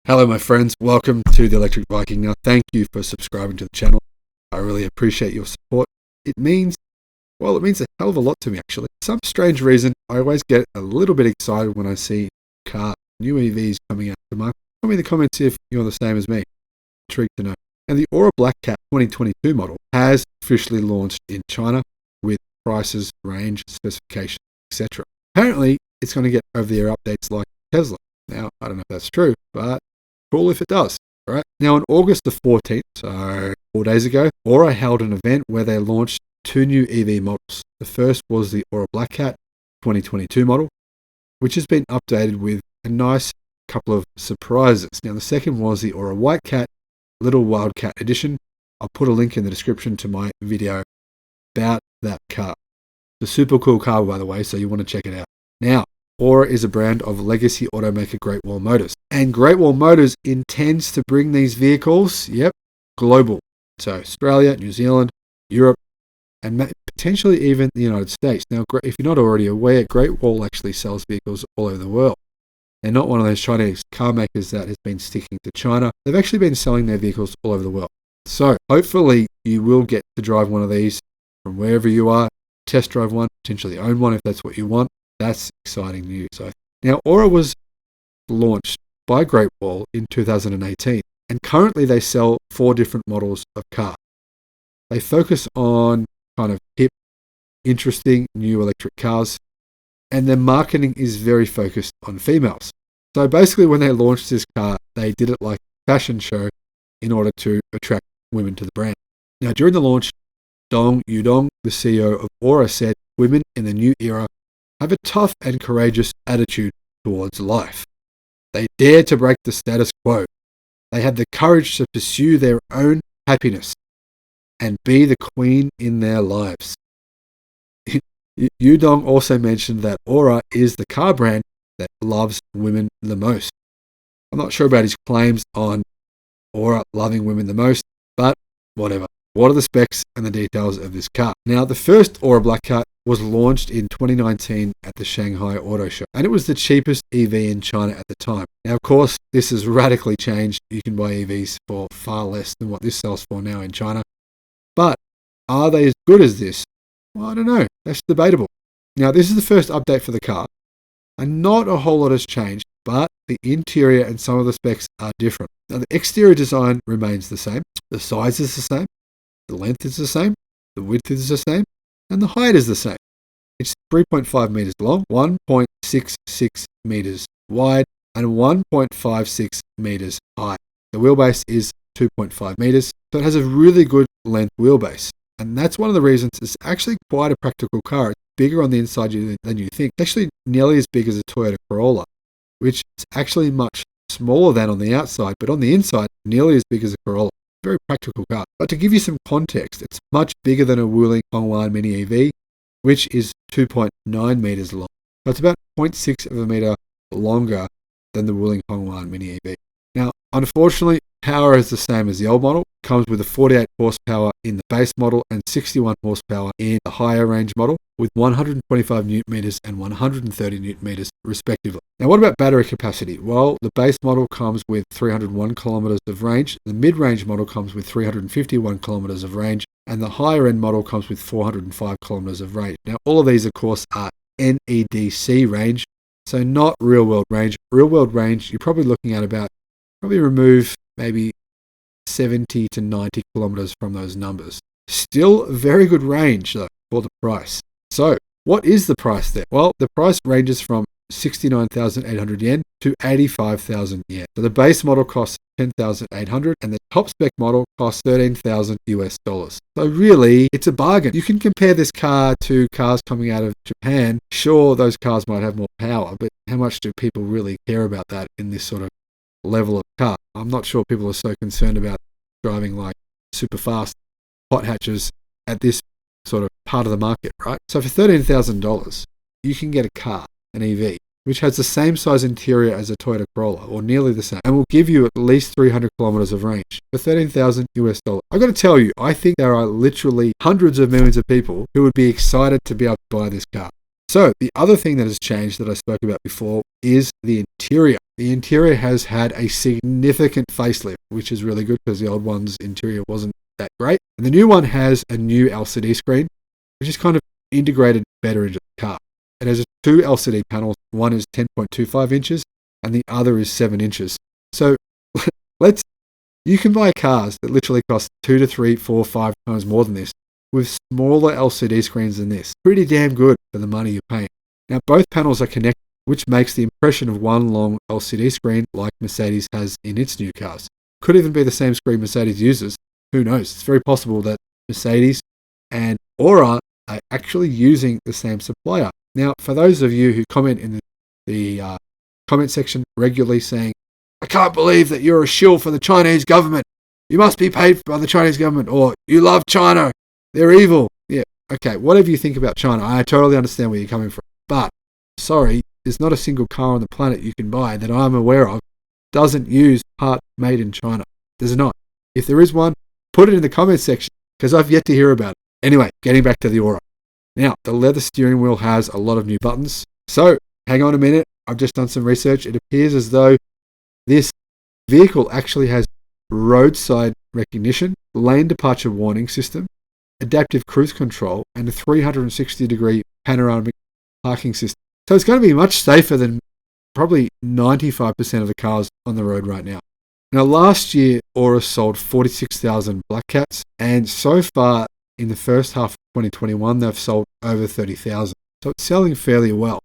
Hello my friends, welcome to the Electric Viking. Now thank you for subscribing to the channel. I really appreciate your support. It means a hell of a lot to me actually. For some strange reason, I always get a little bit excited when I see new EVs coming out to the market. Tell me in the comments if you're the same as me. Intrigued to know. And the ORA Blackcat 2022 model has officially launched in China with prices, range, specifications, etc. Apparently, it's going to get over-the-air updates like Tesla. Now, I don't know if that's true, but cool if it does, right? Now, on August the 14th, so 4 days ago, ORA held an event where they launched two new EV models. The first was the ORA Blackcat 2022 model, which has been updated with a nice couple of surprises. Now, the second was the ORA Wildcat Little Wildcat Edition. I'll put a link in the description to my video about that car. It's a super cool car, by the way, so you want to check it out. Now, ORA is a brand of legacy automaker Great Wall Motors. And Great Wall Motors intends to bring these vehicles, global. So Australia, New Zealand, Europe, and potentially even the United States. Now, if you're not already aware, Great Wall actually sells vehicles all over the world. They're not one of those Chinese car makers that has been sticking to China. They've actually been selling their vehicles all over the world. So hopefully you will get to drive one of these from wherever you are, test drive one, potentially own one if that's what you want. That's exciting news. Now, ORA was launched by Great Wall in 2018, and currently they sell 4 different models of car. They focus on kind of hip, interesting new electric cars, and their marketing is very focused on females. So basically when they launched this car, they did it like a fashion show in order to attract women to the brand. Now, during the launch, Dong Yudong, the CEO of ORA, said, "Women in the new era have a tough and courageous attitude towards life. They dare to break the status quo. They have the courage to pursue their own happiness and be the queen in their lives." Yudong also mentioned that ORA is the car brand that loves women the most. I'm not sure about his claims on ORA loving women the most, but whatever. What are the specs and the details of this car? Now, the first ORA Blackcat was launched in 2019 at the Shanghai Auto Show, and it was the cheapest EV in China at the time. Now, of course, this has radically changed. You can buy EVs for far less than what this sells for now in China. But are they as good as this? Well, I don't know. That's debatable. Now, this is the first update for the car, and not a whole lot has changed, but the interior and some of the specs are different. Now, the exterior design remains the same. The size is the same. The length is the same. The width is the same. And the height is the same. It's 3.5 meters long, 1.66 meters wide, and 1.56 meters high. The wheelbase is 2.5 meters, so it has a really good length wheelbase. And that's one of the reasons it's actually quite a practical car. It's bigger on the inside than you think. It's actually nearly as big as a Toyota Corolla, which is actually much smaller than on the outside, but on the inside, nearly as big as a Corolla. Very practical car. But to give you some context, it's much bigger than a Wuling Hongwan Mini EV, which is 2.9 meters long. So it's about 0.6 of a meter longer than the Wuling Hongwan Mini EV. Now, unfortunately, power is the same as the old model. It comes with a 48 horsepower in the base model and 61 horsepower in the higher range model, with 125 newton meters and 130 newton meters respectively. Now, what about battery capacity? Well, the base model comes with 301 kilometers of range, the mid-range model comes with 351 kilometers of range, and the higher end model comes with 405 kilometers of range. Now, all of these, of course, are NEDC range, so not real-world range. Real-world range, you're probably looking at remove maybe 70 to 90 kilometers from those numbers. Still very good range though for the price. So what is the price there? Well, the price ranges from 69,800 yen to 85,000 yen. So the base model costs 10,800 and the top spec model costs $13,000 US. So really, it's a bargain. You can compare this car to cars coming out of Japan. Sure, those cars might have more power, but how much do people really care about that in this sort of level of car? I'm not sure people are so concerned about driving like super fast hot hatches at this sort of part of the market, right? So for $13,000, you can get a car, an EV, which has the same size interior as a Toyota Corolla, or nearly the same, and will give you at least 300 kilometers of range for $13,000 US. I've got to tell you, I think there are literally hundreds of millions of people who would be excited to be able to buy this car. So the other thing that has changed that I spoke about before is the interior. the interior has had a significant facelift, which is really good because the old one's interior wasn't that great. And the new one has a new LCD screen, which is kind of integrated better into the car. It has two LCD panels. One is 10.25 inches and the other is 7 inches. So you can buy cars that literally cost 2 to 3, 4, 5 times more than this with smaller LCD screens than this. Pretty damn good for the money you're paying. Now, both panels are connected, which makes the impression of one long LCD screen like Mercedes has in its new cars. Could even be the same screen Mercedes uses. Who knows? It's very possible that Mercedes and ORA are actually using the same supplier. Now, for those of you who comment in the comment section regularly saying, I can't believe that you're a shill for the Chinese government. You must be paid by the Chinese government, or you love China. They're evil. Yeah, okay, whatever you think about China, I totally understand where you're coming from. But, sorry, there's not a single car on the planet you can buy that I'm aware of doesn't use part made in China. There's not. If there is one, put it in the comments section, because I've yet to hear about it. Anyway, getting back to the ORA. Now, the leather steering wheel has a lot of new buttons. So, hang on a minute. I've just done some research. It appears as though this vehicle actually has roadside recognition, lane departure warning system, adaptive cruise control, and a 360-degree panoramic parking system. So it's going to be much safer than probably 95% of the cars on the road right now. Now, last year, ORA sold 46,000 Blackcats, and so far in the first half of 2021, they've sold over 30,000. So it's selling fairly well.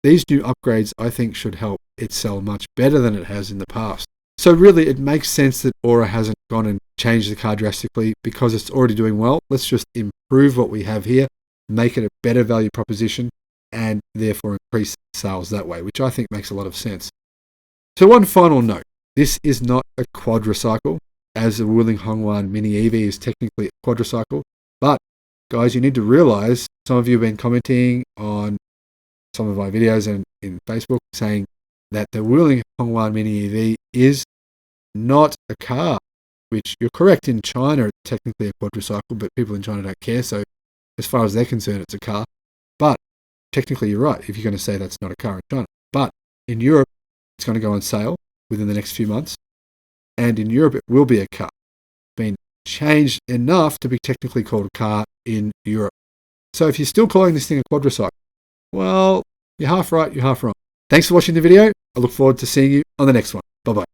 These new upgrades, I think, should help it sell much better than it has in the past. So really, it makes sense that ORA hasn't gone and changed the car drastically because it's already doing well. Let's just improve what we have here, make it a better value proposition, and therefore increase sales that way, which I think makes a lot of sense. So one final note, this is not a quadricycle, as the Wuling Hongwan Mini EV is technically a quadricycle. But guys, you need to realize, some of you have been commenting on some of my videos and in Facebook saying that the Wuling Hongwan Mini EV is not a car, which you're correct. In China, it's technically a quadricycle, but people in China don't care. So as far as they're concerned, it's a car. But technically, you're right if you're going to say that's not a car in China. But in Europe, it's going to go on sale within the next few months. And in Europe, it will be a car. It's been changed enough to be technically called a car in Europe. So if you're still calling this thing a quadricycle, well, you're half right, you're half wrong. Thanks for watching the video. I look forward to seeing you on the next one. Bye-bye.